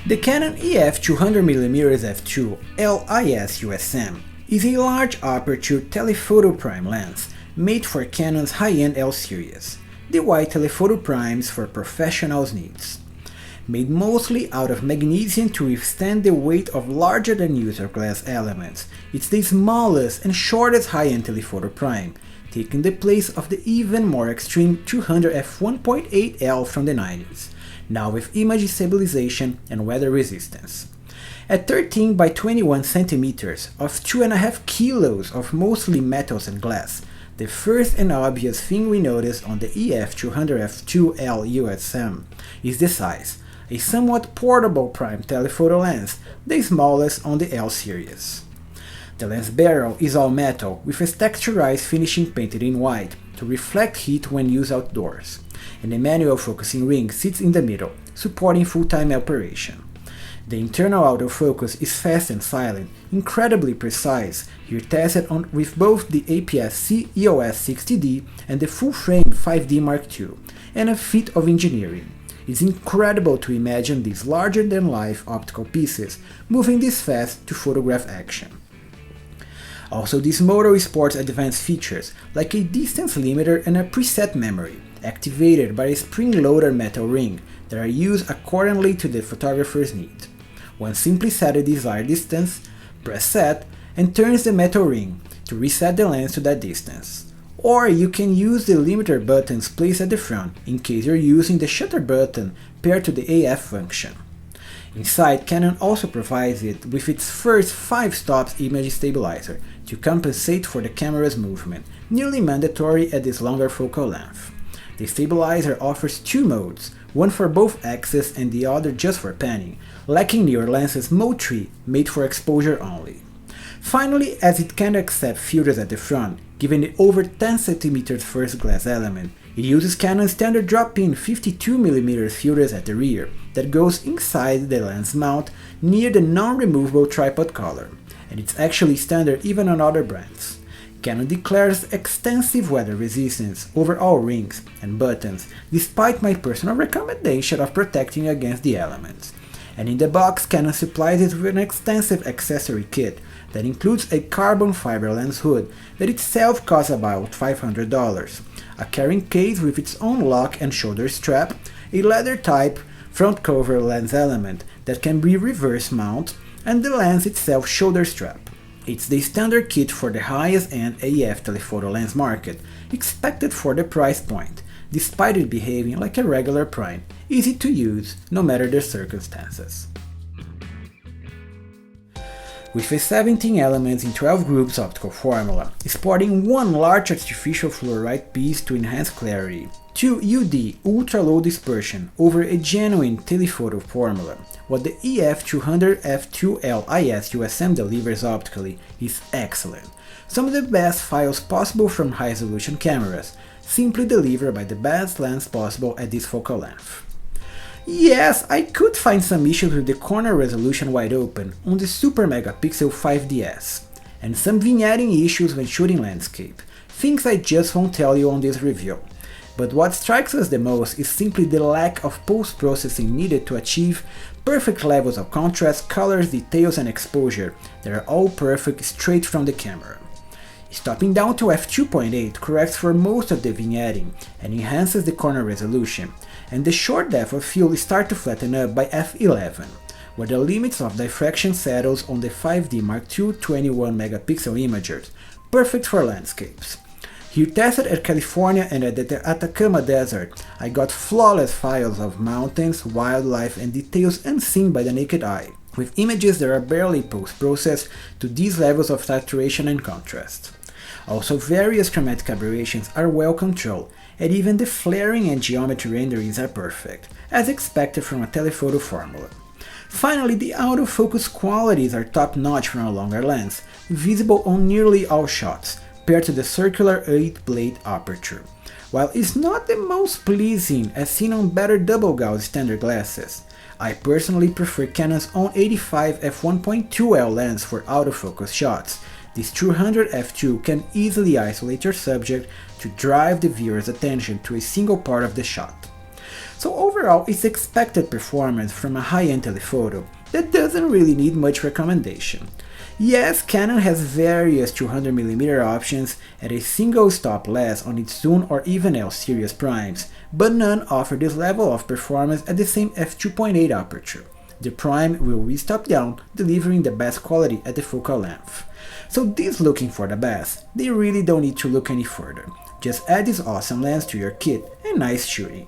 The Canon EF 200mm f2 L IS USM is a large-aperture telephoto prime lens made for Canon's high-end L series, the wide telephoto primes for professionals' needs. Made mostly out of magnesium to withstand the weight of larger-than-usual glass elements, it's the smallest and shortest high-end telephoto prime, taking the place of the even more extreme 200 f1.8L from the 90s, now with image stabilization and weather resistance. At 13 by 21 centimeters of 2.5 kilos of mostly metals and glass, the first and obvious thing we notice on the EF 200 f2 L USM is the size, a somewhat portable prime telephoto lens, the smallest on the L series. The lens barrel is all metal with a texturized finishing painted in white to reflect heat when used outdoors, and the manual focusing ring sits in the middle, supporting full-time operation. The internal autofocus is fast and silent, incredibly precise, here tested with both the APS-C EOS 60D and the full-frame 5D Mark II, and a feat of engineering. It's incredible to imagine these larger-than-life optical pieces moving this fast to photograph action. Also, this model sports advanced features like a distance limiter and a preset memory, activated by a spring-loaded metal ring that are used accordingly to the photographer's need. One simply sets a desired distance, press set, and turns the metal ring to reset the lens to that distance. Or you can use the limiter buttons placed at the front in case you're using the shutter button paired to the AF function. Inside, Canon also provides it with its first 5 stops image stabilizer to compensate for the camera's movement, nearly mandatory at this longer focal length. The stabilizer offers 2 modes, one for both axes and the other just for panning, lacking newer lenses Mode 3 made for exposure only. Finally, as it can accept filters at the front, given the over 10 cm first glass element, it uses Canon's standard drop-in 52mm filters at the rear that goes inside the lens mount near the non-removable tripod collar, and it's actually standard even on other brands. Canon declares extensive weather resistance over all rings and buttons, despite my personal recommendation of protecting against the elements. And in the box, Canon supplies it with an extensive accessory kit that includes a carbon fiber lens hood that itself costs about $500, a carrying case with its own lock and shoulder strap, a leather-type front cover lens element that can be reverse mount, and the lens itself shoulder strap. It's the standard kit for the highest-end AF telephoto lens market, expected for the price point, despite it behaving like a regular prime, easy to use no matter the circumstances. With a 17 elements in 12 groups optical formula, sporting one large artificial fluorite piece to enhance clarity, 2 UD ultra-low dispersion over a genuine telephoto formula, what the EF 200 f2L IS USM delivers optically is excellent. Some of the best files possible from high-resolution cameras, simply delivered by the best lens possible at this focal length. Yes, I could find some issues with the corner resolution wide open on the super megapixel 5DS, and some vignetting issues when shooting landscape, things I just won't tell you on this review. But what strikes us the most is simply the lack of post-processing needed to achieve perfect levels of contrast, colors, details, and exposure that are all perfect straight from the camera. Stopping down to f2.8 corrects for most of the vignetting and enhances the corner resolution, and the short depth of field start to flatten up by f11, where the limits of diffraction settles on the 5D Mark II 21 megapixel imagers, perfect for landscapes. Here tested at California and at the Atacama Desert, I got flawless files of mountains, wildlife, and details unseen by the naked eye, with images that are barely post-processed to these levels of saturation and contrast. Also, various chromatic aberrations are well controlled, and even the flaring and geometry renderings are perfect, as expected from a telephoto formula. Finally, the autofocus qualities are top-notch from a longer lens, visible on nearly all shots, paired to the circular 8-blade aperture. While it's not the most pleasing as seen on better double gauge standard glasses, I personally prefer Canon's own 85 f1.2L lens for autofocus shots. This 200 f2 can easily isolate your subject to drive the viewer's attention to a single part of the shot. So overall, it's expected performance from a high-end telephoto that doesn't really need much recommendation. Yes, Canon has various 200mm options at a single stop less on its Zoom or even L series primes, but none offer this level of performance at the same f2.8 aperture. The prime will re-stop down, delivering the best quality at the focal length. So these looking for the best, they really don't need to look any further. Just add this awesome lens to your kit and nice shooting.